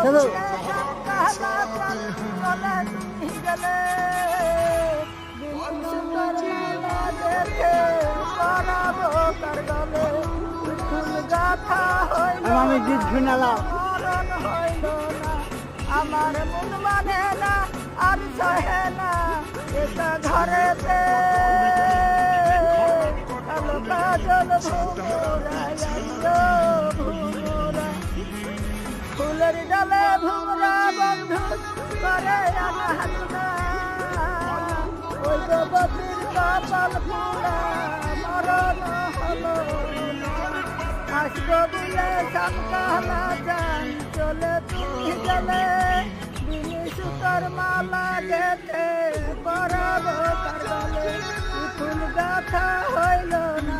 চলো আমি গীত শুনালাম আমার মন মানে না আর সহে না এটা ঘরেতে কালো কাজল ভুমরা ফুলের ডালে ভুমরা বন্ধু করে আনা ওই যুবতীর কপাল পুরা মরণ হলো আসবো বলে সকালা যান চলে তুমি গেলে বিনি সুতোর মালা গেতে পরাবো তার গলে ফুল গাথা হইল না